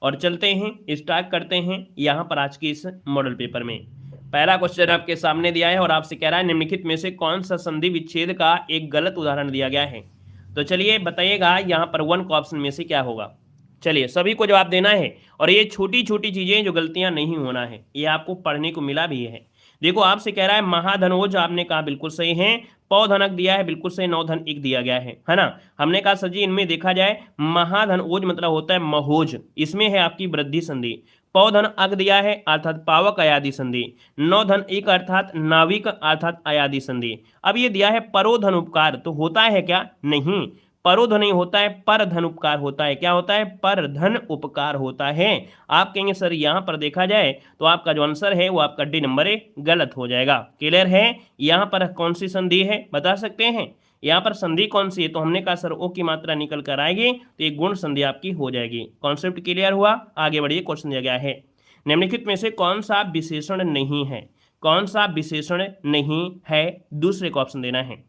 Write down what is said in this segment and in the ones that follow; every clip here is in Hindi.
और चलते हैं, स्टार्ट करते हैं यहाँ पर आज के इस मॉडल पेपर में। पहला क्वेश्चन आपके सामने दिया है और आपसे कह रहा है निम्नलिखित में से कौन सा संधि विच्छेद का एक गलत उदाहरण दिया गया है। तो चलिए बताइएगा यहाँ पर 1 का ऑप्शन में से क्या होगा। चलिए सभी को जवाब देना है और ये छोटी छोटी चीजें जो गलतियां नहीं होना है, ये आपको पढ़ने को मिला भी है। देखो आपसे कह रहा है महाधनोज, आपने कहा बिल्कुल सही है। पौधनक दिया है, बिल्कुल सही। नौधन एक दिया गया है ना। हमने कहा सर जी इनमें देखा जाए महाधन ओज मतलब होता है महोज, इसमें है आपकी वृद्धि संधि। पौधन अग दिया है अर्थात पावक अयादि संधि। नौधन एक अर्थात नाविक अर्थात अयादि संधि। अब ये दिया है परोधन उपकार, तो होता है क्या, नहीं परोधन नहीं होता है, पर धन उपकार होता है। क्या होता है, पर धन उपकार होता है। आप कहेंगे सर यहाँ पर देखा जाए तो आपका जो आंसर है वो आपका डी नंबर गलत हो जाएगा। क्लियर है। यहाँ पर कौन सी संधि है बता सकते हैं, यहाँ पर संधि कौन सी है। तो हमने कहा सर ओ की मात्रा निकल कर आएगी तो एक गुण संधि आपकी हो जाएगी। कॉन्सेप्ट क्लियर हुआ। आगे बढ़िए, क्वेश्चन दिया गया है निम्नलिखित में से कौन सा विशेषण नहीं है। कौन सा विशेषण नहीं है, दूसरे को ऑप्शन देना है।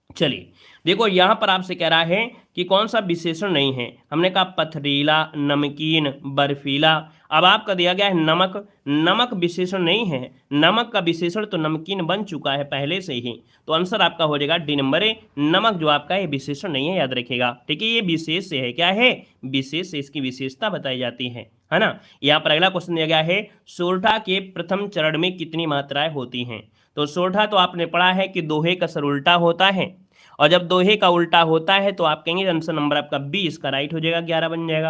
चलिए देखो यहाँ पर आपसे कह रहा है कि कौन सा विशेषण नहीं है। हमने कहा पथरीला, नमकीन, बर्फीला। अब आपका दिया गया है नमक। नमक विशेषण नहीं है, नमक का विशेषण तो नमकीन बन चुका है पहले से ही। तो आंसर आपका हो जाएगा डी नंबर ए। नमक जो आपका है विशेषण नहीं है, याद रखिएगा। ठीक है, ये विशेष से है। क्या है, विशेष से इसकी विशेषता बताई जाती है ना। यहाँ पर अगला क्वेश्चन दिया गया है सोरठा के प्रथम चरण में कितनी मात्राएं होती हैं। तो सोरठा तो आपने पढ़ा है कि दोहे का सर उल्टा होता है, और जब दोहे का उल्टा होता है तो आप कहेंगे आंसर नंबर आपका 20 का राइट हो जाएगा, 11 बन जाएगा।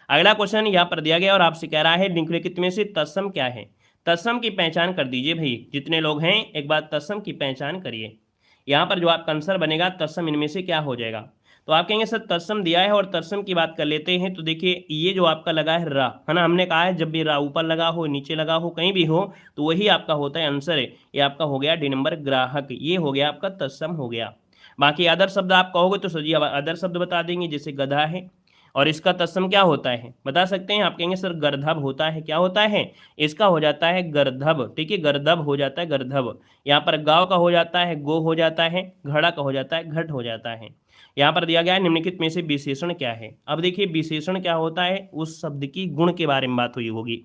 अगला क्वेश्चन यहाँ पर दिया गया और आपसे कह रहा है निम्नलिखित में से तत्सम क्या है। तत्सम की पहचान कर दीजिए भाई, जितने लोग हैं एक बार तत्सम की पहचान करिए। यहाँ पर जो आपका आंसर बनेगा तत्सम इनमें से क्या हो जाएगा। तो आप कहेंगे सर तत्सम दिया है और तत्सम की बात कर लेते हैं। तो देखिए ये जो आपका लगा है रा, है ना। हमने कहा है जब भी रा ऊपर लगा हो, नीचे लगा हो, कहीं भी हो तो वही आपका होता है आंसर है। ये आपका हो गया डी नंबर ग्राहक, ये हो गया आपका तत्सम हो गया। बाकी अदर शब्द आप कहोगे तो सर जी अदर शब्द बता देंगे, जैसे गधा है और इसका तत्सम क्या होता है बता सकते हैं। आप कहेंगे सर गर्धब होता है। क्या होता है, इसका हो जाता है गर्धब। ठीक है, गर्धब हो जाता है गर्धब। यहाँ पर गांव का हो जाता है गो हो जाता है, घड़ा का हो जाता है घट हो जाता है। यहाँ पर दिया गया है निम्नलिखित में से विशेषण क्या है। अब देखिए विशेषण क्या होता है, उस शब्द की गुण के बारे में बात हुई होगी।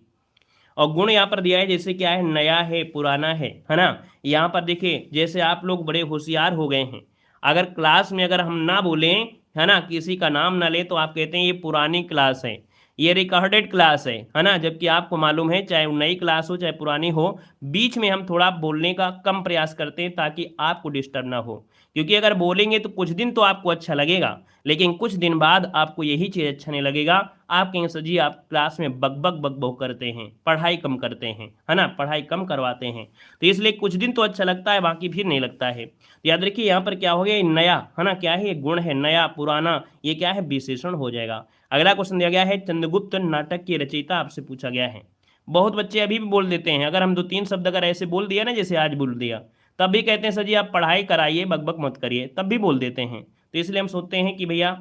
और गुण यहाँ पर दिया है जैसे क्या है, नया है, पुराना है ना। यहाँ पर देखिए जैसे आप लोग बड़े होशियार हो गए हैं, अगर क्लास में अगर हम ना बोलें, है ना, किसी का नाम ना ले तो आप कहते हैं ये पुरानी क्लास है, ये रिकॉर्डेड क्लास है ना। जबकि आपको मालूम है चाहे नई क्लास हो चाहे पुरानी हो, बीच में हम थोड़ा बोलने का कम प्रयास करते हैं ताकि आपको डिस्टर्ब ना हो। क्योंकि अगर बोलेंगे तो कुछ दिन तो आपको अच्छा लगेगा, लेकिन कुछ दिन बाद आपको यही चीज़ अच्छा नहीं लगेगा। आप कहेंगे सर जी आप क्लास में बक बक बक बक करते हैं, पढ़ाई कम करते हैं, है ना, पढ़ाई कम करवाते हैं। तो इसलिए कुछ दिन तो अच्छा लगता है, बाकी फिर नहीं लगता है। तो याद रखिए यहाँ पर क्या हो गया, ये नया, है ना, क्या है, ये गुण है, नया पुराना, ये क्या है, विशेषण हो जाएगा। अगला क्वेश्चन दिया गया है चंद्रगुप्त नाटक की रचयिता आपसे पूछा गया है। बहुत बच्चे अभी भी बोल देते हैं, अगर हम 2-3 शब्द अगर ऐसे बोल दिया ना जैसे आज बोल दिया, तब भी कहते हैं सर जी आप पढ़ाई कराइए, बक बक मत करिए, तब भी बोल देते हैं। तो इसलिए हम सोचते हैं कि भैया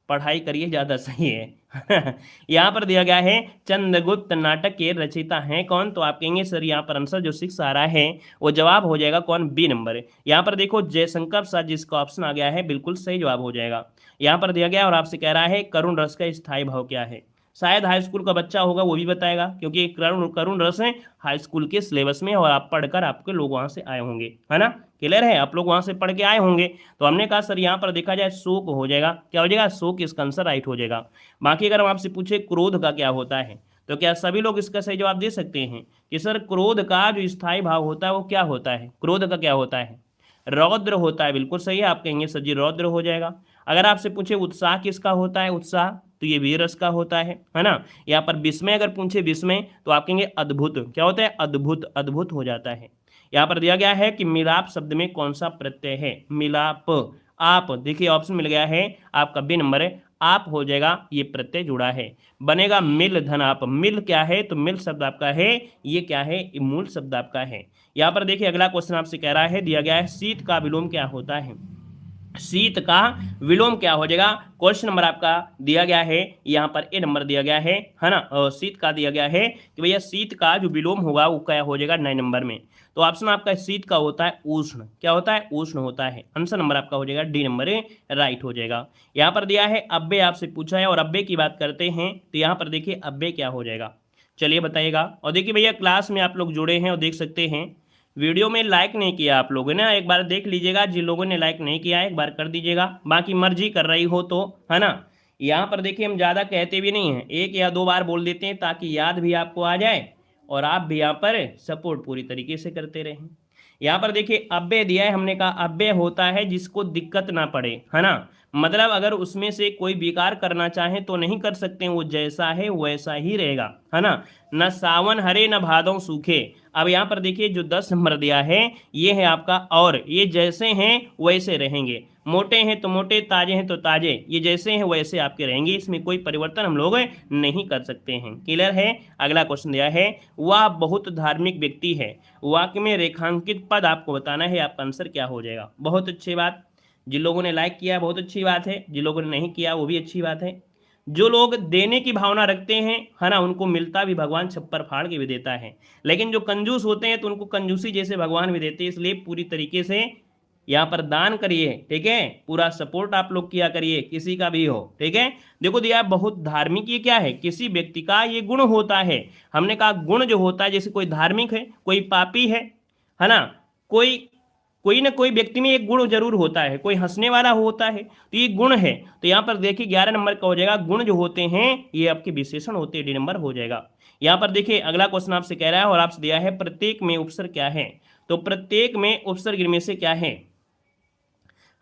पढ़ाई करिए, ज़्यादा सही है। यहाँ पर दिया गया है चंद्रगुप्त नाटक के रचयिता हैं कौन। तो आप कहेंगे सर यहाँ पर आंसर जो 6 आ रहा है वो जवाब हो जाएगा कौन, बी नंबर। यहाँ पर देखो जयशंकर प्रसाद जिसका ऑप्शन आ गया है बिल्कुल सही जवाब हो जाएगा। यहाँ पर दिया गया और आपसे कह रहा है करुण रस का स्थायी भाव क्या है। शायद हाई स्कूल का बच्चा होगा वो भी बताएगा, क्योंकि करुण करुण रस है हाई स्कूल के सिलेबस में और आप पढ़कर आपके लोग वहाँ से आए होंगे, है ना। क्लियर है, आप लोग वहाँ से पढ़ के आए होंगे। तो हमने कहा सर यहाँ पर देखा जाए शोक हो जाएगा। क्या हो जाएगा, शोक, इसका आंसर राइट हो जाएगा। बाकी अगर हम आपसे पूछे क्रोध का क्या होता है, तो क्या सभी लोग इसका सही जवाब दे सकते हैं कि सर क्रोध का जो स्थायी भाव होता है वो क्या होता है। क्रोध का क्या होता है, रौद्र होता है। बिल्कुल सही है, आप कहेंगे सर जी रौद्र हो जाएगा। अगर आपसे पूछे उत्साह किसका होता है, उत्साह तो ये वीर रस का होता है ना। यहाँ पर विस्मय अगर पूछे विस्मय तो आप कहेंगे अद्भुत। क्या होता है, अद्भुत, अद्भुत हो जाता है। यहाँ पर दिया गया है कि मिलाप शब्द में कौन सा प्रत्यय है। मिलाप, आप, देखिए ऑप्शन मिल गया है आपका बी नंबर है, आप हो जाएगा, ये प्रत्यय जुड़ा है, बनेगा मिल धन आप। मिल क्या है, तो मिल शब्द आपका है, ये क्या है, ये मूल शब्द आपका है। यहाँ पर देखिए अगला क्वेश्चन आपसे कह रहा है, दिया गया है शीत का विलोम क्या होता है। शीत का विलोम क्या हो जाएगा? क्वेश्चन नंबर आपका दिया गया है यहाँ पर ए नंबर दिया गया है ना। शीत का दिया गया है कि भैया शीत का जो विलोम होगा वो क्या हो जाएगा 9 नंबर में। तो ऑप्शन आपका शीत का होता है उष्ण। क्या होता है? उष्ण होता है। आंसर नंबर आपका हो जाएगा डी नंबर राइट हो जाएगा। यहाँ पर दिया है अव्यय आपसे पूछा है और अव्यय की बात करते हैं तो यहाँ पर देखिए अव्यय क्या हो जाएगा, चलिए बताइएगा। और देखिए भैया क्लास में आप लोग जुड़े हैं और देख सकते हैं वीडियो में लाइक नहीं किया आप लोगों ने, एक बार देख लीजिएगा। जिन लोगों ने लाइक नहीं किया है एक बार कर दीजिएगा, बाकी मर्जी कर रही हो तो, है ना। यहाँ पर देखिए हम ज़्यादा कहते भी नहीं हैं, 1 या 2 बार बोल देते हैं ताकि याद भी आपको आ जाए और आप भी यहाँ पर सपोर्ट पूरी तरीके से करते रहें। यहाँ पर देखिए अव्यय दिया है, हमने कहा अव्यय होता है जिसको दिक्कत ना पड़े, है ना। मतलब अगर उसमें से कोई विकार करना चाहे तो नहीं कर सकते, वो जैसा है वैसा ही रहेगा, है ना। न सावन हरे न भादों सूखे। अब यहाँ पर देखिए जो 10 नंबर दिया है ये है आपका और, ये जैसे हैं वैसे रहेंगे। मोटे हैं तो मोटे, ताजे हैं तो ताजे, ये जैसे हैं वैसे आपके रहेंगे, इसमें कोई परिवर्तन हम लोग नहीं कर सकते हैं। क्लियर है। अगला क्वेश्चन दिया है वह बहुत धार्मिक व्यक्ति है, वाक्य में रेखांकित पद आपको बताना है, आपका आंसर क्या हो जाएगा। बहुत अच्छी बात, जिन लोगों ने लाइक किया बहुत अच्छी बात है, जिन लोगों ने नहीं किया वो भी अच्छी बात है। जो लोग देने की भावना रखते हैं, है ना, उनको मिलता भी भगवान छप्पर फाड़ के भी देता है, लेकिन जो कंजूस होते हैं तो उनको कंजूसी जैसे भगवान भी देते हैं। इसलिए पूरी तरीके से यहाँ पर दान करिए, ठीक है, पूरा सपोर्ट आप लोग किया करिए, किसी का भी हो, ठीक है। देखो दिया बहुत धार्मिक, ये क्या है? किसी व्यक्ति का ये गुण होता है। हमने कहा गुण जो होता है, जैसे कोई धार्मिक है, कोई पापी है ना, कोई कोई ना कोई व्यक्ति में एक गुण जरूर होता है, कोई हंसने वाला होता है तो ये गुण है। तो यहाँ पर देखिए 11 नंबर का हो जाएगा, गुण जो होते हैं ये आपके विशेषण होते हैं, डी नंबर हो जाएगा। यहाँ पर देखिए अगला क्वेश्चन आपसे कह रहा है और आपसे दिया है प्रत्येक में उपसर्ग क्या है। तो प्रत्येक में उपसर्ग इनमें से क्या है?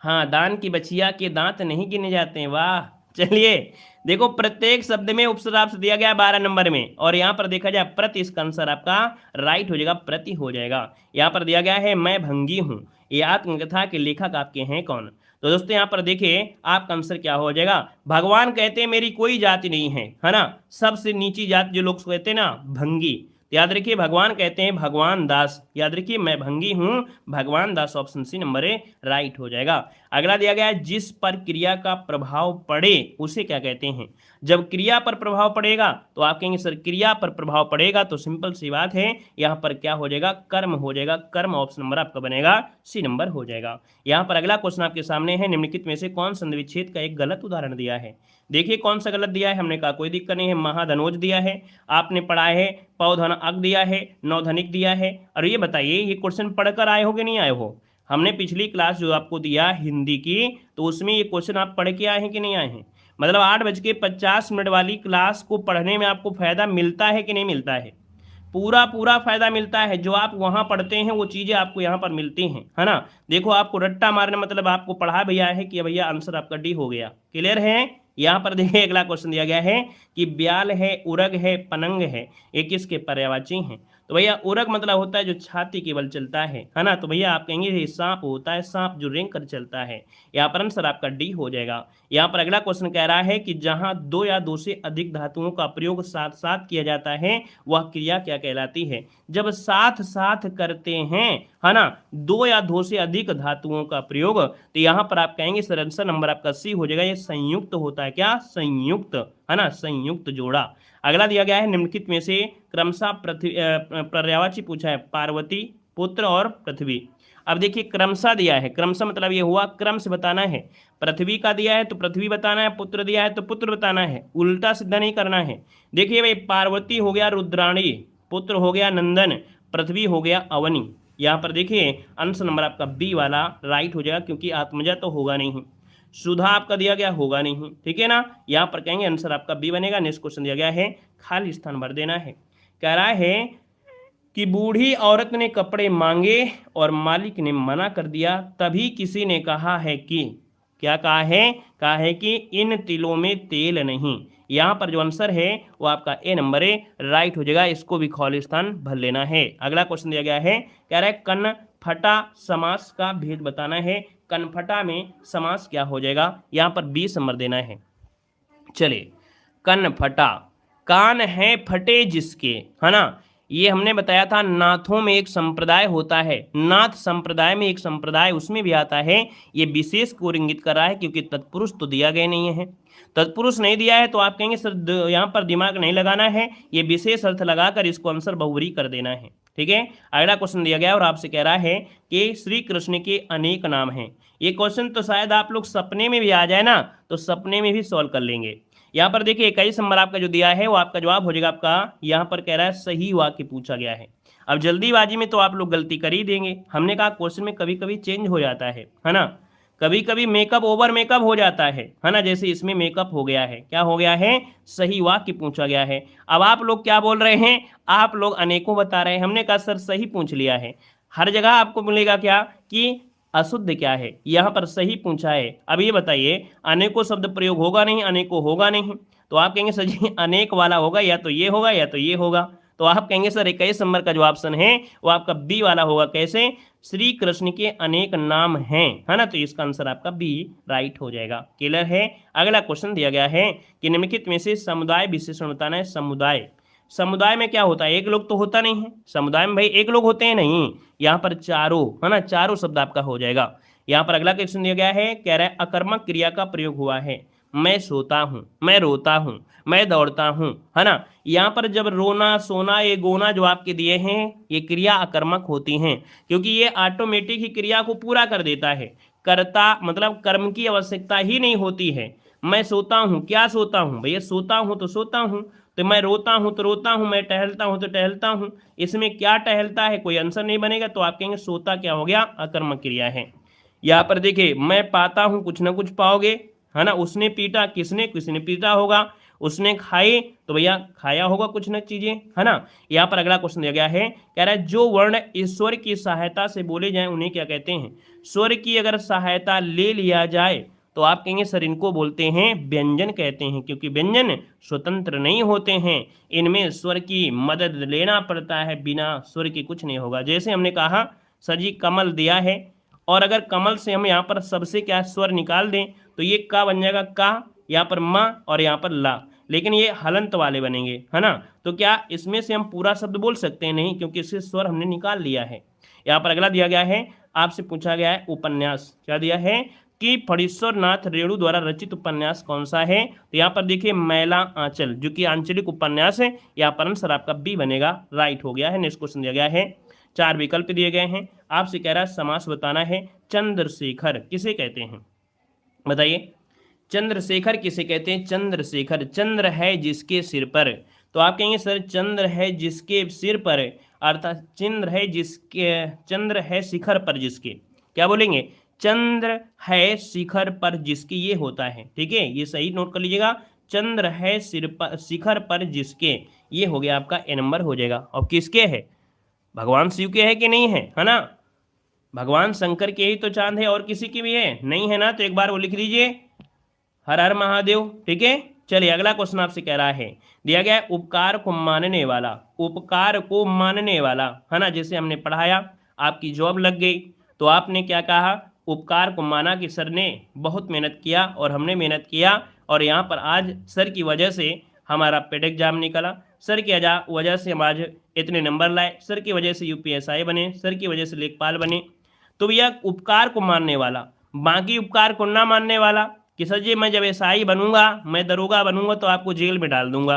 हाँ, दान की बचिया के दांत नहीं गिने जाते हैं। वाह, चलिए देखो प्रत्येक शब्द में उपसर्ग आपसे दिया गया 12 नंबर में, और यहाँ पर देखा जाए प्रति, इसका आंसर आपका राइट हो जाएगा, प्रति हो जाएगा। यहाँ पर दिया गया है मैं भंगी हूँ, ये आत्मकथा के लेखक आपके हैं कौन? तो दोस्तों यहाँ पर देखिए आपका आंसर क्या हो जाएगा। भगवान कहते हैं मेरी कोई जाति नहीं है ना, सबसे नीची जात जो लोग कहते हैं ना भंगी, याद रखिए भगवान कहते हैं भगवान दास, याद रखिए मैं भंगी हूं भगवान दास, ऑप्शन सी नंबर राइट हो जाएगा। अगला दिया गया है जिस पर क्रिया का प्रभाव पड़े उसे क्या कहते हैं। जब क्रिया पर प्रभाव पड़ेगा तो आप कहेंगे सर क्रिया पर प्रभाव पड़ेगा, तो सिंपल सी बात है यहाँ पर क्या हो जाएगा, कर्म हो जाएगा। कर्म ऑप्शन नंबर आपका बनेगा सी नंबर हो जाएगा। यहाँ पर अगला क्वेश्चन आपके सामने है निम्नलिखित में से कौन संधि विच्छेद का एक गलत उदाहरण दिया है। देखिए कौन सा गलत दिया है, हमने कहा कोई दिक्कत नहीं है, महाधनोज दिया है, आपने पढ़ा है पौधन अग दिया है, नौधनिक दिया है। और ये बताइए ये क्वेश्चन पढ़कर आए हो कि नहीं आए हो? हमने पिछली क्लास जो आपको दिया हिंदी की तो उसमें ये क्वेश्चन आप पढ़ के आए हैं कि नहीं आए हैं? मतलब 8:50 वाली क्लास को पढ़ने में आपको फायदा मिलता है कि नहीं मिलता है? पूरा पूरा फायदा मिलता है, जो आप वहां पढ़ते हैं वो चीजें आपको यहाँ पर मिलती हैं, है ना। देखो आपको रट्टा मारने मतलब आपको पढ़ा भैया है कि भैया आंसर आपका डी हो गया। क्लियर है। यहाँ पर देखिए अगला क्वेश्चन दिया गया है कि ब्याल है, उरग है, पनंग है, ये किसके पर्यायवाची हैं। तो भैया उरग मतलब होता है जो छाती के बल चलता है ना। तो भैया आप कहेंगे ये सांप होता है, सांप जो रेंग कर चलता है। यहाँ पर आंसर आपका डी हो जाएगा। यहाँ पर अगला क्वेश्चन कह रहा है कि जहां 2 या 2 से अधिक धातुओं का प्रयोग साथ साथ किया जाता है वह क्रिया क्या कहलाती है। जब साथ साथ करते हैं, है ना, 2 या 2 से अधिक धातुओं का प्रयोग, तो यहाँ पर आप कहेंगे सर आंसर नंबर आपका सी हो जाएगा, ये संयुक्त होता है। क्या? संयुक्त, है ना, संयुक्त जोड़ा। अगला दिया गया है निम्नलिखित में से क्रमशः पृथ्वी पर्यायवाची पूछा है, पार्वती, पुत्र और पृथ्वी। अब देखिए क्रमशः दिया है, क्रमशः मतलब ये हुआ क्रम से बताना है। पृथ्वी का दिया है तो पृथ्वी बताना है, पुत्र दिया है तो पुत्र बताना है, उल्टा सीधा नहीं करना है। देखिए भाई पार्वती हो गया रुद्राणी, पुत्र हो गया नंदन, पृथ्वी हो गया अवनी। यहाँ पर देखिए आंसर नंबर आपका बी वाला राइट हो जाएगा, क्योंकि आत्मजा तो होगा नहीं, सुधा आपका दिया गया होगा नहीं, ठीक है ना। यहाँ पर कहेंगे आंसर आपका बी बनेगा। नेक्स्ट क्वेश्चन दिया गया है खाली स्थान भर देना है। कह रहा है कि बूढ़ी औरत ने कपड़े मांगे और मालिक ने मना कर दिया, तभी किसी ने कहा है कि, क्या कहा है? कहा है कि इन तिलों में तेल नहीं। यहाँ पर जो आंसर है वो आपका ए नंबर राइट हो जाएगा, इसको भी खाली स्थान भर लेना है। अगला क्वेश्चन दिया गया है, कह रहा है कनफटा समास का भेद बताना है। कनफटा में समास क्या हो जाएगा? यहाँ पर 20 नंबर देना है। चलिए कनफटा, कान है फटे जिसके, है ना, ये हमने बताया था नाथों में एक संप्रदाय होता है, नाथ संप्रदाय में एक संप्रदाय उसमें भी आता है। ये विशेष को इंगित कर रहा है क्योंकि तत्पुरुष तो दिया गया नहीं है, तत्पुरुष नहीं दिया है तो आप कहेंगे सर यहाँ पर दिमाग नहीं लगाना है, ये विशेष अर्थ लगाकर इसको आंसर बहुवरी कर देना है। ठीक है, अगला क्वेश्चन दिया गया और आपसे कह रहा है कि श्री कृष्ण के अनेक नाम हैं। ये क्वेश्चन तो शायद आप लोग सपने में भी आ जाए ना, तो सपने में भी सॉल्व कर लेंगे। यहाँ पर देखिए 21 नंबर आपका जो दिया है वो आपका जवाब हो जाएगा आपका, यहाँ पर कह रहा है सही वाक्य पूछा गया है। अब जल्दीबाजी में तो आप लोग गलती कर ही देंगे, हमने कहा क्वेश्चन में कभी कभी चेंज हो जाता है ना, कभी कभी मेकअप ओवर मेकअप हो जाता है ना, जैसे इसमें मेकअप हो गया है, क्या हो गया है, सही वाक्य पूछा गया है। अब आप लोग क्या बोल रहे हैं, आप लोग अनेकों बता रहे हैं, हमने कहा सर सही पूछ लिया है। हर जगह आपको मिलेगा क्या कि अशुद्ध क्या है, यहाँ पर सही पूछा है। अब ये बताइए अनेकों शब्द प्रयोग होगा नहीं, अनेकों होगा नहीं, तो आप कहेंगे सर जी अनेक वाला होगा, या तो ये होगा या तो ये होगा, तो आप कहेंगे सर 21 नंबर का जो ऑप्शन है वो आपका बी वाला होगा। कैसे, श्री कृष्ण के अनेक नाम हैं, है ना, तो इसका आंसर आपका बी राइट हो जाएगा। क्लियर है। अगला क्वेश्चन दिया गया है कि निम्नलिखित में से समुदाय विशेषण बताना है। समुदाय, समुदाय में क्या होता है, एक लोग तो होता नहीं है समुदाय में, भाई एक लोग होते हैं नहीं, यहाँ पर चारों, है ना, चारों शब्द आपका हो जाएगा। यहाँ पर अगला क्वेश्चन दिया गया है, कह रहा है अकर्मक क्रिया का प्रयोग हुआ है। मैं सोता हूँ, मैं रोता हूँ, मैं दौड़ता हूँ, है ना, यहाँ पर जब रोना सोना ये गोना जो आपके दिए हैं ये क्रिया अकर्मक होती हैं, क्योंकि ये ऑटोमेटिक ही क्रिया को पूरा कर देता है, कर्ता मतलब कर्म की आवश्यकता ही नहीं होती है। मैं सोता हूँ, क्या सोता हूँ भैया, सोता हूँ तो सोता हूँ, तो मैं रोता हूँ तो रोता हूँ, मैं टहलता हूँ तो टहलता हूँ, इसमें क्या टहलता है, कोई आंसर नहीं बनेगा, तो आप कहेंगे सोता क्या हो गया, अकर्मक क्रिया है। यहाँ पर देखिए मैं पाता हूँ, कुछ ना कुछ पाओगे, है ना, उसने पीटा, किसने, किसने पीटा होगा, उसने खाए तो भैया खाया होगा कुछ न चीजें, है ना। यहाँ पर अगला क्वेश्चन दिया गया है, कह रहा है जो वर्ण ईश्वर की सहायता से बोले जाएं उन्हें क्या कहते हैं। स्वर की अगर सहायता ले लिया जाए तो आप कहेंगे सर इनको बोलते हैं व्यंजन कहते हैं, क्योंकि व्यंजन स्वतंत्र नहीं होते हैं, इनमें स्वर की मदद लेना पड़ता है, बिना स्वर के कुछ नहीं होगा। जैसे हमने कहा सर जी कमल दिया है, और अगर कमल से हम यहाँ पर सबसे क्या स्वर निकाल दें तो ये का बन जाएगा का, यहाँ पर माँ और यहाँ पर ला, लेकिन ये हलंत वाले बनेंगे, है ना, तो क्या इसमें से हम पूरा शब्द बोल सकते हैं, नहीं, क्योंकि इससे स्वर हमने निकाल लिया है। यहाँ पर अगला दिया गया है, आपसे पूछा गया है उपन्यास, क्या दिया है कि फणीश्वर नाथ रेणु द्वारा रचित उपन्यास कौन सा है, तो यहाँ पर देखिए मैला आंचल, जो कि आंचलिक उपन्यास है, यहाँ पर आंसर आपका बी बनेगा, राइट हो गया है। नेक्स्ट क्वेश्चन दिया गया है, 4 विकल्प दिए गए हैं, आपसे कह रहा है समास बताना है। चंद्रशेखर किसे कहते हैं, बताइए, चंद्रशेखर किसे कहते हैं। चंद्रशेखर, चंद्र है जिसके सिर पर, तो आप कहेंगे सर चंद्र है जिसके सिर पर, अर्थात चंद्र है जिसके, चंद्र है शिखर पर जिसके, क्या बोलेंगे, चंद्र है शिखर पर जिसके, ये होता है, ठीक है, ये सही नोट कर लीजिएगा, चंद्र है सिर पर शिखर पर जिसके, ये हो गया आपका ए नंबर हो जाएगा। और किसके है, भगवान शिव के है कि नहीं है ना, भगवान शंकर के ही तो चांद है, और किसी की भी है नहीं है ना, तो एक बार वो लिख लीजिए, हर हर महादेव, ठीक है। चलिए अगला क्वेश्चन आपसे कह रहा है, दिया गया है उपकार को मानने वाला, उपकार को मानने वाला, है ना, जैसे हमने पढ़ाया, आपकी जॉब लग गई तो आपने क्या कहा, उपकार को माना कि सर ने बहुत मेहनत किया और हमने मेहनत किया, और यहाँ पर आज सर की वजह से हमारा पेड एग्जाम निकला, सर की वजह से हम आज इतने नंबर लाए, सर की वजह से यूपीएसआई बने, सर की वजह से लेखपाल बने, तो भैया उपकार को मानने वाला, बाकी उपकार को ना मानने वाला कि सर जी मैं जब एसआई बनूंगा, मैं दरोगा बनूंगा तो आपको जेल में डाल दूंगा,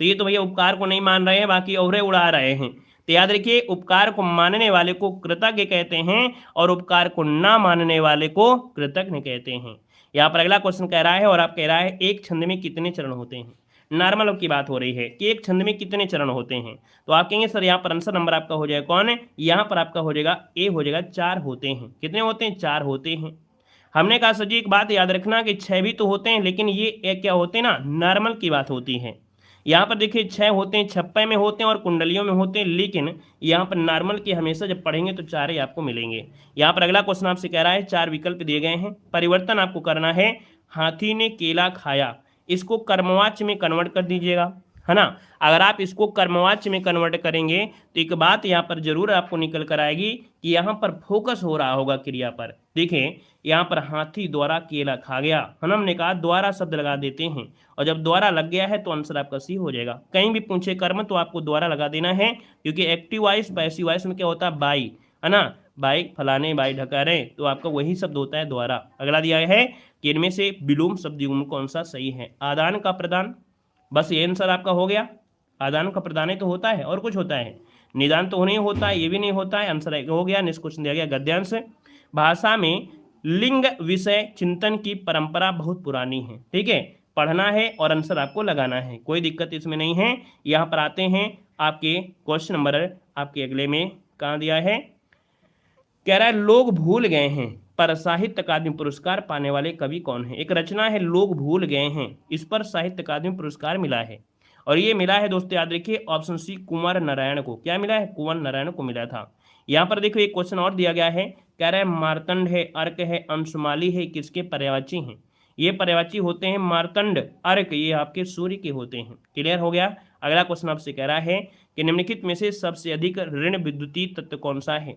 तो ये तो भैया उपकार को नहीं मान रहे हैं, बाकी औरे उड़ा रहे हैं। तो याद रखिए उपकार को मानने वाले को कृतज्ञ कहते हैं, और उपकार को ना मानने वाले को कृतज्ञ कहते हैं। यहाँ पर अगला क्वेश्चन कह रहा है, और आप कह रहा है एक छंद में कितने चरण होते हैं। नॉर्मल की बात हो रही है कि एक छंद में कितने चरण होते हैं, तो आप कहेंगे सर यहाँ पर आंसर नंबर आपका हो जाएगा कौन है, यहाँ पर आपका हो जाएगा ए हो जाएगा, 4 होते हैं। कितने होते हैं, 4 होते हैं। हमने कहा सर जी एक बात याद रखना कि 6 भी तो होते हैं, लेकिन ये एक क्या होते हैं ना, नॉर्मल की बात होती है। यहाँ पर देखिए 6 होते हैं, छप्पे में होते हैं और कुंडलियों में होते हैं, लेकिन यहाँ पर नॉर्मल की हमेशा जब पढ़ेंगे तो 4 ही आपको मिलेंगे। यहाँ पर अगला क्वेश्चन आपसे कह रहा है, 4 विकल्प दिए गए हैं, परिवर्तन आपको करना है। हाथी ने केला खाया, इसको कर्मवाच्य में कन्वर्ट कर दीजिएगा, है ना। अगर आप इसको कर्मवाच्य में कन्वर्ट करेंगे तो एक बात यहाँ पर जरूर आपको निकल कर आएगी कि यहाँ पर फोकस हो रहा होगा क्रिया पर। देखिए यहाँ पर हाथी द्वारा केला खा गया, है ना, हमने कहा द्वारा शब्द लगा देते हैं, और जब द्वारा लग गया है तो आंसर आपका सी हो जाएगा। कहीं भी पूछे कर्म तो आपको द्वारा लगा देना है, क्योंकि एक्टिव वॉइस पैसिव वॉइस में क्या होता है, बाई, है ना, बाई फलाने बाई ढकारे, तो आपका वही शब्द होता है द्वारा। अगला दिया है कि इनमें से विलोम शब्द युग्म कौन सा सही है। आदान का प्रदान, बस ये आंसर आपका हो गया। आदान का प्रदान ही तो होता है और कुछ होता है, निदान तो नहीं होता है, ये भी नहीं होता है, आंसर हो गया। नेक्स्ट क्वेश्चन दिया गया गद्यांश। भाषा में लिंग विषय चिंतन की परंपरा बहुत पुरानी है, ठीक है, पढ़ना है और आंसर आपको लगाना है, कोई दिक्कत इसमें नहीं है। यहाँ पर आते हैं आपके क्वेश्चन नंबर आपके अगले में, कहाँ दिया है, कह रहा है लोग भूल गए हैं पर साहित्य अकादमी पुरस्कार पाने वाले कवि कौन है। एक रचना है लोग भूल गए हैं, इस पर साहित्य अकादमी पुरस्कार मिला है, और ये मिला है दोस्तों याद रखिए ऑप्शन सी कुंवर नारायण को। क्या मिला है, कुंवर नारायण को मिला था। यहाँ पर देखो एक क्वेश्चन और दिया गया है, कह रहा है मार्तंड है, अर्क है, अंशुमाली है, किसके पर्यायवाची हैं। ये पर्यायवाची होते हैं मार्तंड, अर्क, ये आपके सूर्य के होते हैं। क्लियर हो गया। अगला क्वेश्चन आपसे कह रहा है कि निम्नलिखित में से सबसे अधिक ऋण विद्युतीय तत्व कौन सा है।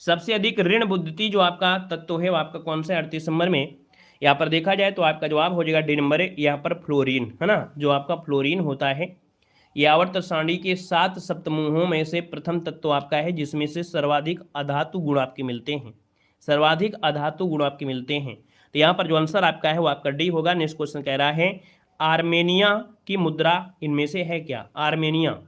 सबसे अधिक ऋण विद्युतीय जो आपका तत्व है वो आपका कौन सा है 38 नंबर में। यहाँ पर देखा जाए तो आपका जवाब हो जाएगा डी नंबर, यहाँ पर फ्लोरीन, है ना, जो आपका फ्लोरीन होता है। ये आवर्त सारणी के 7 सप्तमूहों में से प्रथम तत्व आपका है, जिसमें से सर्वाधिक अधातु गुण आपके मिलते हैं, सर्वाधिक अधातु गुण आपके मिलते हैं। तो यहाँ पर जो आंसर आपका है वो आपका डी होगा। नेक्स्ट क्वेश्चन कह रहा है आर्मेनिया की मुद्रा इनमें से है क्या। आर्मेनिया,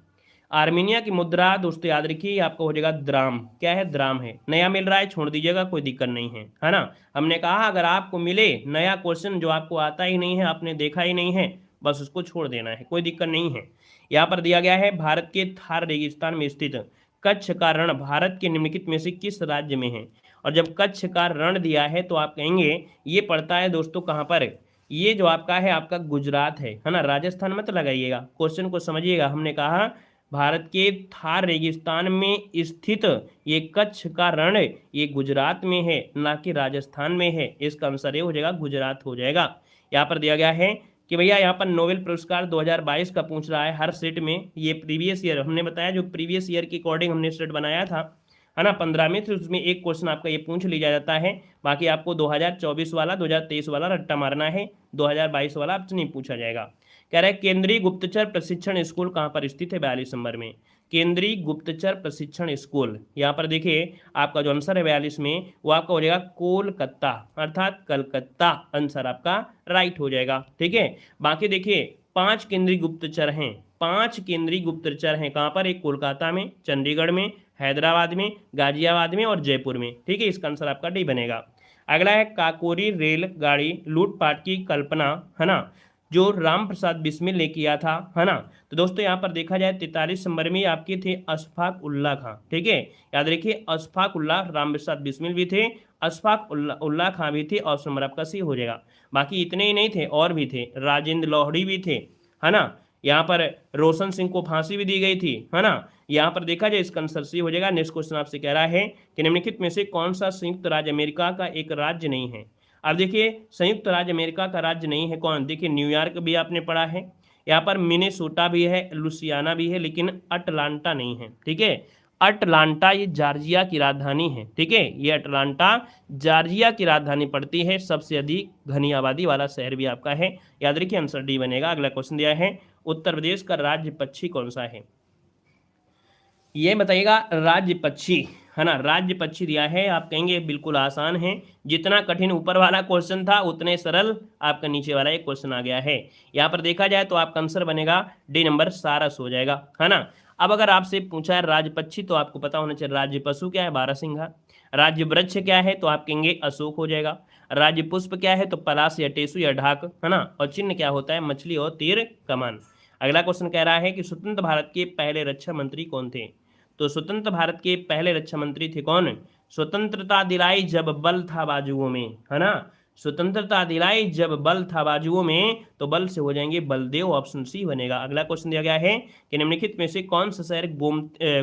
आर्मेनिया की मुद्रा दोस्तों याद रखिए आपका हो जाएगा द्राम। क्या है, द्राम है। नया मिल रहा है छोड़ दीजिएगा, कोई दिक्कत नहीं है ना। हमने कहा अगर आपको मिले नया क्वेश्चन जो आपको आता ही नहीं है, आपने देखा ही नहीं है, बस उसको छोड़ देना है, कोई दिक्कत नहीं है। यहाँ पर दिया गया है भारत के थार रेगिस्तान में स्थित कच्छ का रण भारत के निम्नलिखित में से किस राज्य में है। और जब कच्छ का रण दिया है तो आप कहेंगे ये पड़ता है दोस्तों कहाँ पर, ये जो आपका है आपका गुजरात है ना, राजस्थान मत लगाइएगा, क्वेश्चन को समझिएगा। हमने कहा भारत के थार रेगिस्तान में स्थित ये कच्छ का रण ये गुजरात में है, ना कि राजस्थान में है। इसका आंसर ये हो जाएगा गुजरात हो जाएगा। यहाँ पर दिया गया है कि भैया यहाँ पर नोबेल पुरस्कार 2022 का पूछ रहा है हर सेट में। ये प्रीवियस ईयर हमने बताया, जो प्रीवियस ईयर के अकॉर्डिंग हमने सेट बनाया था, है ना, 15 में, तो उसमें एक क्वेश्चन आपका ये पूछ लिया जाता है। बाकी आपको 2024 वाला 2023 वाला रट्टा मारना है, 2022 वाला आपसे नहीं पूछा जाएगा। कह रहा है केंद्रीय गुप्तचर प्रशिक्षण स्कूल कहाँ पर स्थित है 42 नंबर में। केंद्रीय गुप्तचर प्रशिक्षण स्कूल, यहाँ पर देखिए आपका जो आंसर है 42 में वो आपका हो जाएगा कोलकाता, अर्थात कलकत्ता, आंसर आपका राइट हो जाएगा। ठीक है। बाकी देखिए 5 केंद्रीय गुप्तचर हैं, 5 केंद्रीय गुप्तचर हैं कहाँ पर, एक कोलकाता में, चंडीगढ़ में, हैदराबाद में, गाजियाबाद में और जयपुर में। ठीक है, इसका आंसर आपका डी बनेगा। अगला है काकोरी रेलगाड़ी लूटपाट की कल्पना, है ना, जो राम प्रसाद बिस्मिल ने किया था, है ना। तो दोस्तों यहाँ पर देखा जाए 43 नंबर में आपके थे अशफाक उल्ला खां। ठीक है, याद रखिए अशफाक उल्ला, राम प्रसाद बिस्मिल भी थे, अशफाक उल्ला खां भी थे, ऑप्शन नंबर आपका सी हो जाएगा। बाकी इतने ही नहीं थे, और भी थे, राजेंद्र लोहड़ी भी थे, है ना। यहाँ पर रोशन सिंह को फांसी भी दी गई थी, है ना। यहाँ पर देखा जाए इसका आंसर सी हो जाएगा। नेक्स्ट क्वेश्चन आपसे कह रहा है कि निम्नलिखित में से कौन सा संयुक्त राज्य अमेरिका का एक राज्य नहीं है। अब देखिए संयुक्त राज्य अमेरिका का राज्य नहीं है कौन, देखिए न्यूयॉर्क भी आपने पढ़ा है, यहाँ पर मिनेसोटा भी है, लुसियाना भी है, लेकिन अटलांटा नहीं है। ठीक है, अटलांटा ये जॉर्जिया की राजधानी है। ठीक है, ये अटलांटा जॉर्जिया की राजधानी पड़ती है, सबसे अधिक घनी आबादी वाला शहर भी आपका है। याद रखिए आंसर डी बनेगा। अगला क्वेश्चन दिया है उत्तर प्रदेश का राज्य पक्षी कौन सा है, ये बताइएगा। राज्य पक्षी, है ना, राज्य पक्षी दिया है, आप कहेंगे बिल्कुल आसान है, जितना कठिन ऊपर वाला क्वेश्चन था उतने सरल आपका नीचे वाला एक क्वेश्चन आ गया है। यहाँ पर देखा जाए तो आपका आंसर बनेगा डी नंबर, सारस हो जाएगा, है ना। अब अगर आपसे पूछा है राज्य पक्षी तो आपको पता होना चाहिए राज्य पशु क्या है, बारहसिंघा। राज्य वृक्ष क्या है तो आप कहेंगे अशोक हो जाएगा। राज्य पुष्प क्या है तो पलाश या टेसु या ढाक, है ना। और चिन्ह क्या होता है, मछली और तीर कमान। अगला क्वेश्चन कह रहा है कि स्वतंत्र भारत के पहले रक्षा मंत्री कौन थे। तो स्वतंत्र भारत के पहले रक्षा मंत्री थे कौन, स्वतंत्रता दिलाई जब बल था बाजुओं में, है ना। स्वतंत्रता दिलाई जब बल था बाजुओं में, तो बल से हो जाएंगे बलदेव, ऑप्शन सी बनेगा। अगला क्वेश्चन दिया गया है कि निम्नलिखित में से कौन सा शहर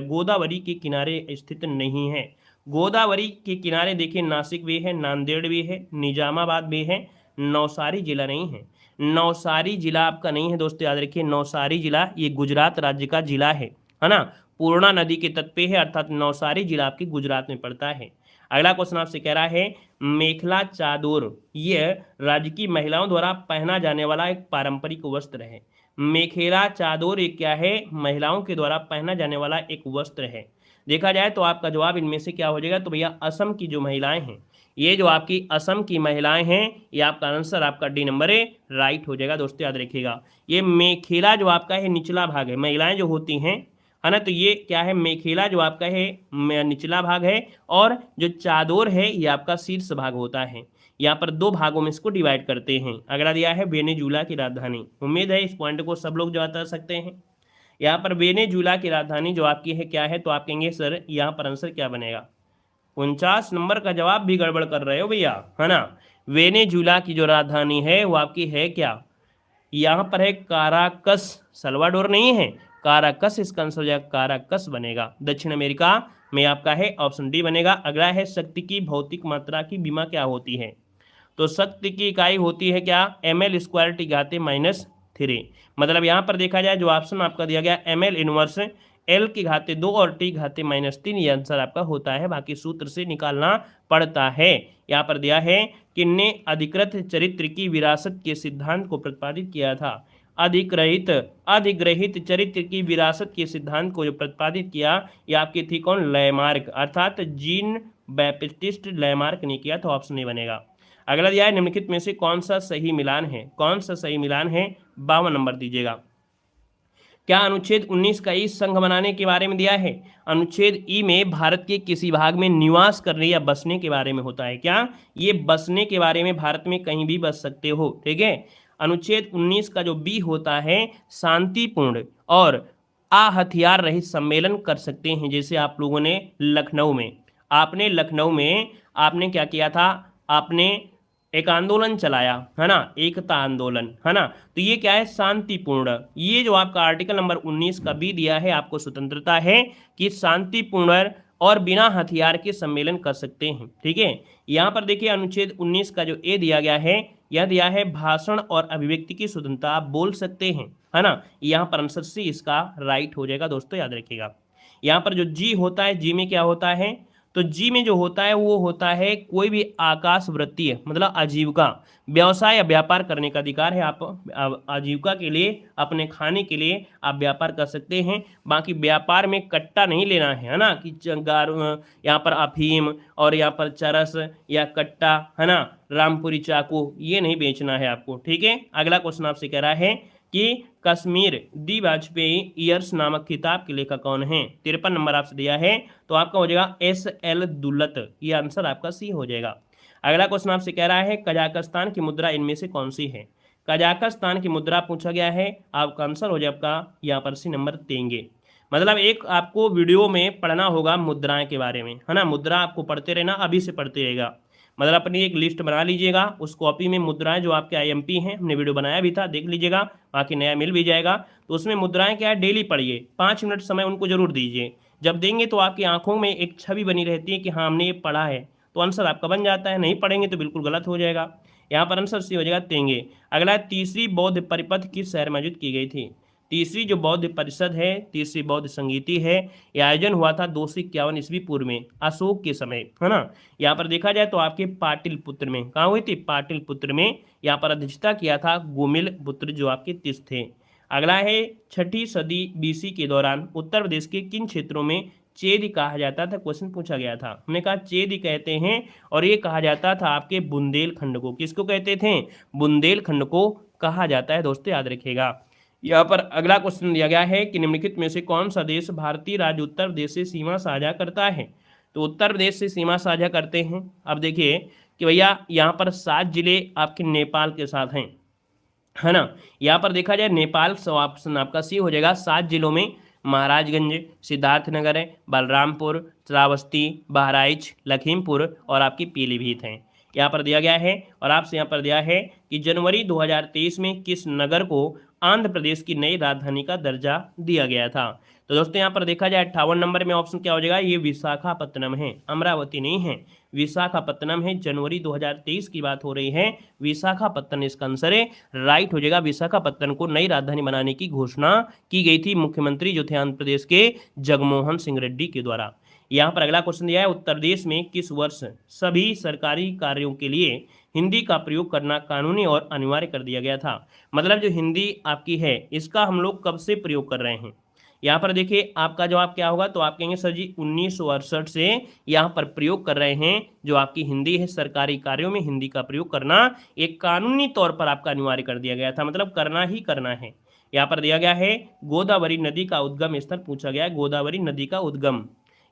गोदावरी के किनारे स्थित नहीं है। गोदावरी के किनारे देखिए नासिक भी है, नांदेड़ भी है, निजामाबाद भी है, नौसारी जिला नहीं है। नवसारी जिला आपका नहीं है दोस्तों, याद रखिए नवसारी जिला ये गुजरात राज्य का जिला है ना। पूर्णा नदी के तट पे है, अर्थात नवसारी जिला आपके गुजरात में पड़ता है। अगला क्वेश्चन आपसे कह रहा है मेखला चादोर ये राज्य की महिलाओं द्वारा पहना जाने वाला एक पारंपरिक वस्त्र है। मेखेला चादोर एक क्या है, महिलाओं के द्वारा पहना जाने वाला एक वस्त्र है। देखा जाए तो आपका जवाब इनमें से क्या हो जाएगा, तो भैया असम की जो महिलाएं हैं, ये जो आपकी असम की महिलाएं हैं, ये आपका आंसर आपका डी नंबर ए राइट हो जाएगा दोस्तों, याद रखिएगा। ये मेखेला जो आपका है निचला भाग है, महिलाएं जो होती हैं है ना, तो ये क्या है, मेखेला जो आपका है निचला भाग है, और जो चादोर है ये आपका शीर्ष भाग होता है। यहाँ पर दो भागों में इसको डिवाइड करते हैं। अगला दिया है वेनेजुला की राजधानी, उम्मीद है इस पॉइंट को सब लोग जो बता सकते हैं। यहाँ पर वेनेजुला की राजधानी जो आपकी है क्या है, तो आप कहेंगे सर यहाँ पर आंसर क्या बनेगा। 49 नंबर का जवाब भी गड़बड़ कर रहे हो भैया, है ना। वेनेजुला की जो राजधानी है वो आपकी है क्या, यहाँ पर है काराकस, सल्वाडोर नहीं है, काराकस इसका आंसर हो जाएगा, काराकस बनेगा। दक्षिण अमेरिका में आपका है ऑप्शन डी बनेगा। अगला है शक्ति की भौतिक मात्रा की बीमा क्या होती है, तो शक्ति की इकाई होती है क्या, ml² T⁻³ मतलब यहाँ पर देखा जाए जो ऑप्शन आपका दिया गया ml इनवर्स L⁻² और T⁻³ ये आंसर आपका होता है, बाकी सूत्र से निकालना पड़ता है। यहाँ पर दिया है किसने अधिकृत चरित्र की विरासत के सिद्धांत को प्रतिपादित किया था। अधिग्रहित चरित्र की विरासत के सिद्धांत को जो प्रतिपादित किया ये आपकी थी कौन, लैमार्क, अर्थात जीन बैप्टिस्ट लैमार्क ने किया, तो ऑप्शन ए बनेगा। अगला दिया है निम्नलिखित में से कौन सा सही मिलान है, कौन सा सही मिलान है, 52 नंबर दीजिएगा। क्या अनुच्छेद 19 का ई संघ बनाने के बारे में दिया है। अनुच्छेद ई में भारत के किसी भाग में निवास करने या बसने के बारे में होता है क्या, ये बसने के बारे में, भारत में कहीं भी बस सकते हो, ठीक है। अनुच्छेद 19 का जो बी होता है शांतिपूर्ण और हथियार रहित सम्मेलन कर सकते हैं, जैसे आप लोगों ने लखनऊ में, आपने क्या किया था, आपने एक आंदोलन चलाया है ना, एकता आंदोलन, है ना, तो ये क्या है, शांतिपूर्ण। ये जो आपका आर्टिकल नंबर 19 का बी दिया है, आपको स्वतंत्रता है कि शांतिपूर्ण और बिना हथियार के सम्मेलन कर सकते हैं, ठीक है। यहाँ पर देखिए अनुच्छेद 19 का जो ए दिया गया है, यह दिया है भाषण और अभिव्यक्ति की स्वतंत्रता, आप बोल सकते हैं, है ना। यहाँ पर आंसर सी इसका राइट हो जाएगा दोस्तों, याद रखिएगा। यहाँ पर जो जी होता है, जी में क्या होता है, तो जी में जो होता है वो होता है कोई भी आकाश वृत्ति है, मतलब आजीविका, व्यवसाय या व्यापार करने का अधिकार है। आप आजीविका के लिए, अपने खाने के लिए आप व्यापार कर सकते हैं। बाकी व्यापार में कट्टा नहीं लेना है ना, कि यहाँ पर अफीम और यहाँ पर चरस या कट्टा, है ना, रामपुरी चाकू, ये नहीं बेचना है आपको, ठीक है। अगला क्वेश्चन आपसे कह रहा है कि कश्मीर दी वाजपेयी ईयर्स नामक किताब के लेखक कौन है। 53 नंबर आपसे दिया है, तो आपका हो जाएगा SL दुल्लत, ये आंसर आपका सी हो जाएगा। अगला क्वेश्चन आपसे कह रहा है कजाकिस्तान की मुद्रा इनमें से कौन सी है। कजाकिस्तान की मुद्रा पूछा गया है, आपका आंसर हो जाए आपका यहाँ पर सी नंबर देंगे। मतलब एक आपको वीडियो में पढ़ना होगा मुद्राएं के बारे में, है ना, मुद्रा आपको पढ़ते रहना, अभी से पढ़ते रहेगा। मतलब अपनी एक लिस्ट बना लीजिएगा, उस कॉपी में मुद्राएं जो आपके IMP हैं, हमने वीडियो बनाया भी था, देख लीजिएगा, बाकी नया मिल भी जाएगा। तो उसमें मुद्राएं क्या है, डेली पढ़िए, 5 मिनट समय उनको जरूर दीजिए। जब देंगे तो आपकी आंखों में एक छवि बनी रहती है कि हाँ हमने ये पढ़ा है, तो आंसर आपका बन जाता है। नहीं पढ़ेंगे तो बिल्कुल गलत हो जाएगा। यहाँ पर आंसर सी हो जाएगा तेंगे। अगला तीसरी बौद्ध परिपथ किस शहर में आयोजित की गई थी। तीसरी जो बौद्ध परिषद है, तीसरी बौद्ध संगीति है, यह आयोजन हुआ था 251 ईस्वी पूर्व में, अशोक के समय, है ना। यहाँ पर देखा जाए तो आपके पाटलिपुत्र में, कहाँ हुई थी, पाटलिपुत्र में। यहाँ पर अध्यक्षता किया था गोमिल पुत्र जो आपके तीस थे। अगला है 6ठी सदी BC के दौरान उत्तर प्रदेश के किन क्षेत्रों में चेदी कहा जाता था, क्वेश्चन पूछा गया था। हमने कहा चेदी कहते हैं, और ये कहा जाता था आपके बुंदेलखंड को, किसको कहते थे, बुंदेलखंड को कहा जाता है दोस्तों, याद रखिएगा। यहाँ पर अगला क्वेश्चन दिया गया है कि निम्नलिखित में से कौन सा देश भारतीय राज्य उत्तर प्रदेश से सीमा साझा करता है। तो उत्तर प्रदेश से सीमा साझा करते हैं। अब देखिए कि भैया यहाँ पर 7 जिले आपके नेपाल के साथ हैं, है ना। यहाँ पर देखा जाए नेपाल, सो ऑप्शन आपका सी हो जाएगा। 7 जिलों में महाराजगंज, सिद्धार्थनगर, बलरामपुर, श्रावस्ती, बहराइच, लखीमपुर और आपकी पीलीभीत हैं, यहाँ पर दिया गया है। और आपसे यहाँ पर दिया है कि जनवरी 2023 में किस नगर को आंध्र प्रदेश की नई राजधानी का दर्जा दिया गया था। तो दोस्तों यहाँ पर देखा जाए 58 नंबर में ऑप्शन क्या हो जाएगा, ये विशाखापत्तनम है, अमरावती नहीं है, विशाखापत्तनम है। जनवरी 2023 की बात हो रही है, विशाखापत्तनम इसका आंसर है, राइट हो जाएगा। विशाखापत्तनम को नई राजधानी बनाने की घोषणा की गई थी मुख्यमंत्री जो थे आंध्र प्रदेश के जगनमोहन सिंह रेड्डी के द्वारा। यहाँ पर अगला क्वेश्चन दिया है, उत्तर प्रदेश में किस वर्ष सभी सरकारी कार्यों के लिए हिंदी का प्रयोग करना कानूनी और अनिवार्य कर दिया गया था। मतलब जो हिंदी आपकी है इसका हम लोग कब से प्रयोग कर रहे हैं। यहाँ पर देखिए आपका जवाब क्या होगा, तो आप कहेंगे सर जी 1968 से यहाँ पर प्रयोग कर रहे हैं। जो आपकी हिंदी है सरकारी कार्यों में हिंदी का प्रयोग करना एक कानूनी तौर पर आपका अनिवार्य कर दिया गया था, मतलब करना ही करना है। यहाँ पर दिया गया है गोदावरी नदी का उद्गम स्थल पूछा गया है, गोदावरी नदी का उद्गम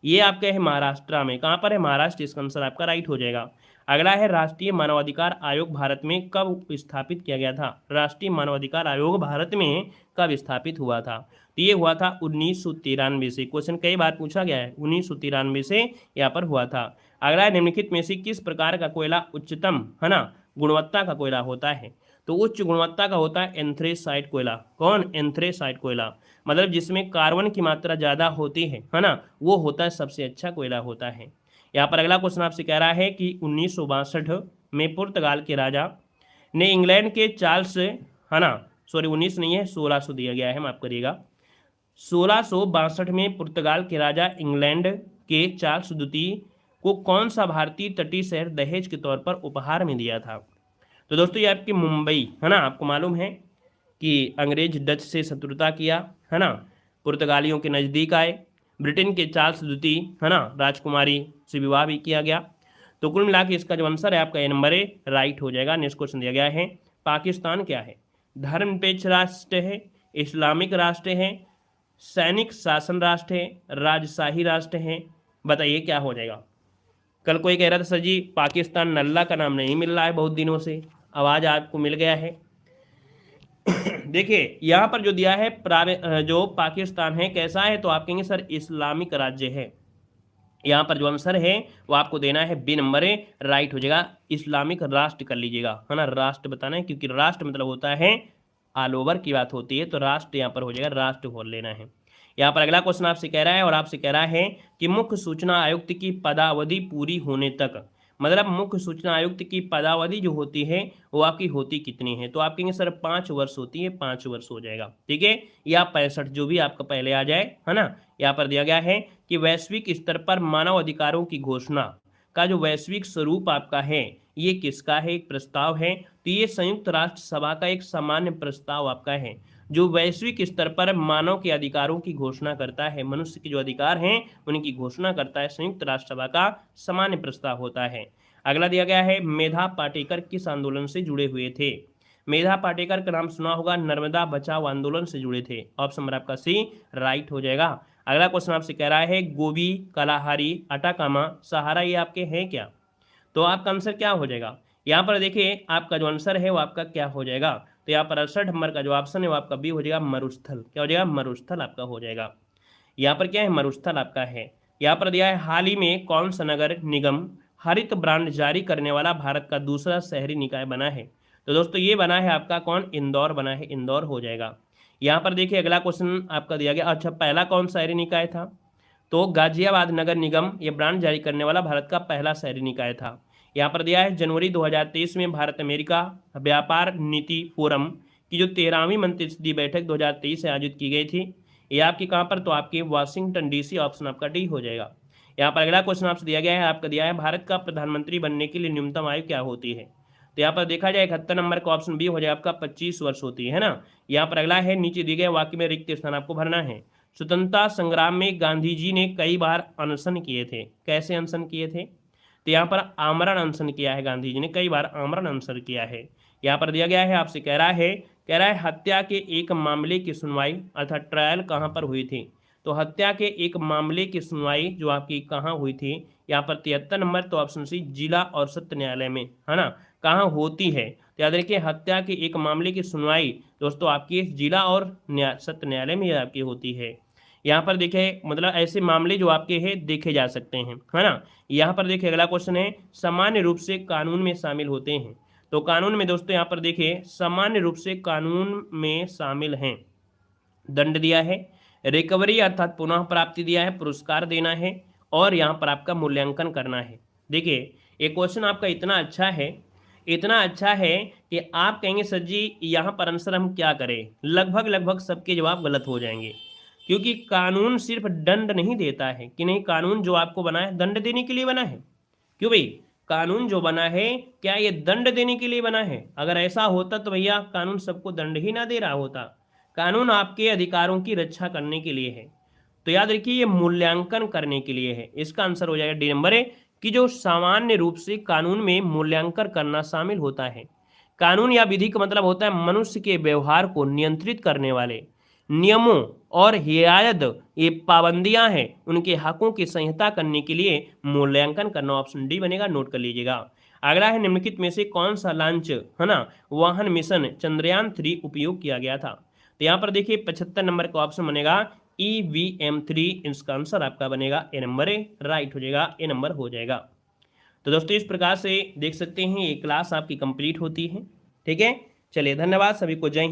ये आपके है महाराष्ट्र में, कहाँ पर है, महाराष्ट्र, इसका आंसर आपका राइट हो जाएगा। अगला है राष्ट्रीय मानवाधिकार आयोग भारत में कब स्थापित किया गया था। राष्ट्रीय मानवाधिकार आयोग भारत में कब स्थापित हुआ था, तो ये हुआ था 1993 से। क्वेश्चन कई बार पूछा गया है, 1993 से यहाँ पर हुआ था। अगला है निम्नलिखित में से किस प्रकार का कोयला उच्चतम है ना गुणवत्ता का कोयला होता है, तो उच्च गुणवत्ता का होता है एंथ्रेसाइट कोयला। कौन, एंथ्रेसाइट कोयला, मतलब जिसमें कार्बन की मात्रा ज़्यादा होती है ना, वो होता है सबसे अच्छा कोयला होता है। यहाँ पर अगला क्वेश्चन आपसे कह रहा है कि 1962 में पुर्तगाल के राजा ने इंग्लैंड के चार्ल्स है ना, सॉरी 19 नहीं है 1600 दिया गया है, माफ करिएगा, 1662 में पुर्तगाल के राजा इंग्लैंड के चार्ल्स द्वितीय को कौन सा भारतीय तटीय शहर दहेज के तौर पर उपहार में दिया था। तो दोस्तों ये आपकी मुंबई है ना, आपको मालूम है कि अंग्रेज डच से शत्रुता किया है ना, पुर्तगालियों के नज़दीक आए, ब्रिटेन के चार्ल्स द्वितीय है ना राजकुमारी से विवाह भी किया गया। तो कुल मिला के इसका जो आंसर है आपका ए नंबर है, राइट हो जाएगा। नेक्स्ट क्वेश्चन दिया गया है, पाकिस्तान क्या है, धर्मनिरपेक्ष राष्ट्र है, इस्लामिक राष्ट्र है, सैनिक शासन राष्ट्र है, राजशाही राष्ट्र है, बताइए क्या हो जाएगा। कल कोई कह रहा था सर जी पाकिस्तान नल्ला का नाम नहीं मिल रहा है बहुत दिनों से, आवाज़ आपको मिल गया है। देखिए यहाँ पर जो दिया है जो पाकिस्तान है कैसा है, तो आप कहेंगे सर इस्लामिक राज्य है। यहाँ पर जो आंसर है वो आपको देना है बी नंबर है, राइट हो जाएगा। इस्लामिक राष्ट्र कर लीजिएगा है ना, राष्ट्र बताना है, क्योंकि राष्ट्र मतलब होता है ऑल ओवर की बात होती है, तो राष्ट्र यहाँ पर हो जाएगा, राष्ट्र खोल लेना है। यहाँ पर अगला क्वेश्चन आपसे कह रहा है, और आपसे कह रहा है कि मुख्य सूचना आयुक्त की पदावधि पूरी होने तक, मतलब मुख्य सूचना आयुक्त की पदावधि जो होती है वो आपकी होती कितनी है, तो आप कहेंगे सर 5 वर्ष होती है, 5 वर्ष हो जाएगा, ठीक है, या 65 जो भी आपका पहले आ जाए है ना। यहाँ पर दिया गया है कि वैश्विक स्तर पर मानव अधिकारों की घोषणा का जो वैश्विक स्वरूप आपका है ये किसका है, एक प्रस्ताव है, तो ये संयुक्त राष्ट्र सभा का एक सामान्य प्रस्ताव आपका है जो वैश्विक स्तर पर मानव के अधिकारों की घोषणा करता है, मनुष्य के जो अधिकार हैं उनकी घोषणा करता है, संयुक्त राष्ट्र सभा का सामान्य प्रस्ताव होता है। अगला दिया गया है मेधा पाटेकर किस आंदोलन से जुड़े हुए थे। मेधा पाटेकर का नाम सुना होगा, नर्मदा बचाओ आंदोलन से जुड़े थे, ऑप्शन नंबर आपका सी राइट हो जाएगा। अगला क्वेश्चन आपसे कह रहा है गोबी, कलाहारी, अटाकामा, सहारा ये आपके हैं क्या, तो आपका आंसर क्या हो जाएगा। यहाँ पर देखिए आपका जो आंसर है वो आपका क्या हो जाएगा, तो यहाँ पर 68 नंबर का जो ऑप्शन है वो आपका बी हो जाएगा, मरुस्थल। क्या हो जाएगा, मरुस्थल आपका हो जाएगा। यहाँ पर क्या है, मरुस्थल आपका है। यहाँ पर दिया है हाल ही में कौन सा नगर निगम हरित ब्रांड जारी करने वाला भारत का दूसरा शहरी निकाय बना है, तो दोस्तों ये बना है आपका कौन, इंदौर बना है, इंदौर हो जाएगा। यहाँ पर देखिए अगला क्वेश्चन आपका दिया गया, अच्छा पहला कौन शहरी निकाय था, तो गाजियाबाद नगर निगम ये ब्रांड जारी करने वाला भारत का पहला शहरी निकाय था। यहाँ पर दिया है जनवरी 2023 में भारत अमेरिका व्यापार नीति फोरम की जो 13वीं मंत्रिस्तरीय बैठक 2023 से आयोजित की गई थी, ये आपकी कहाँ पर, तो आपके वाशिंगटन डीसी, ऑप्शन आपका डी हो जाएगा। यहाँ पर अगला क्वेश्चन आपसे दिया गया है, आपका दिया है भारत का प्रधानमंत्री बनने के लिए न्यूनतम आयु क्या होती है, तो यहाँ पर देखा जाए 71 नंबर का ऑप्शन बी हो जाएगा आपका 25 वर्ष होती है ना। यहाँ पर अगला है नीचे दिए गए वाक्य में रिक्त स्थान आपको भरना है। स्वतंत्रता संग्राम में गांधी जी ने कई बार अनशन किए थे, कैसे अनशन किए थे, तो यहाँ पर आमरण अनशन किया है, गांधी जी ने कई बार आमरण अनशन किया है। यहाँ पर दिया गया है आपसे कह रहा है हत्या के एक मामले की सुनवाई अर्थात ट्रायल कहाँ पर हुई थी, तो हत्या के एक मामले की सुनवाई जो आपकी कहाँ हुई थी, यहाँ पर 73 नंबर, तो ऑप्शन सी जिला और सत्र न्यायालय में है ना, कहाँ होती है, तो याद रखिए हत्या के एक मामले की सुनवाई दोस्तों आपकी जिला और सत्र न्यायालय में आपकी होती है। यहाँ पर देखिए मतलब ऐसे मामले जो आपके हैं देखे जा सकते हैं है ना। यहाँ पर देखिए अगला क्वेश्चन है सामान्य रूप से कानून में शामिल होते हैं, तो कानून में दोस्तों यहाँ पर देखिए सामान्य रूप से कानून में शामिल हैं, दंड दिया है, रिकवरी अर्थात पुनः प्राप्ति दिया है, पुरस्कार देना है और यहाँ पर आपका मूल्यांकन करना है। देखिए ये क्वेश्चन आपका इतना अच्छा है कि आप कहेंगे सर जी यहाँ पर आंसर हम क्या करें, लगभग सबके जवाब गलत हो जाएंगे, क्योंकि कानून सिर्फ दंड नहीं देता है कि नहीं, कानून जो आपको बना है दंड देने के लिए बना है। क्यों भाई, कानून जो बना है क्या ये दंड देने के लिए बना है? अगर ऐसा होता तो भैया कानून सबको दंड ही ना दे रहा होता। कानून आपके अधिकारों की रक्षा करने के लिए है। तो याद रखिए ये मूल्यांकन करने के लिए है। इसका आंसर हो जाएगा डी नंबर है कि जो सामान्य रूप से कानून में मूल्यांकन करना शामिल होता है। कानून या विधि का मतलब होता है मनुष्य के व्यवहार को नियंत्रित करने वाले नियमों और हिदायत, ये पाबंदियां हैं, उनके हकों की संहिता करने के लिए मूल्यांकन करना। ऑप्शन डी बनेगा, नोट कर लीजिएगा। अगला है निम्नलिखित में से कौन सा लॉन्च है ना वाहन मिशन चंद्रयान 3 उपयोग किया गया था? तो यहाँ पर देखिए 75 नंबर का ऑप्शन बनेगा EVM-3। इसका आंसर आपका बनेगा ए नंबर, राइट हो जाएगा, ए नंबर हो जाएगा। तो दोस्तों इस प्रकार से देख सकते हैं ये क्लास आपकी कंप्लीट होती है। ठीक है, चलिए धन्यवाद सभी को, जय हिंद।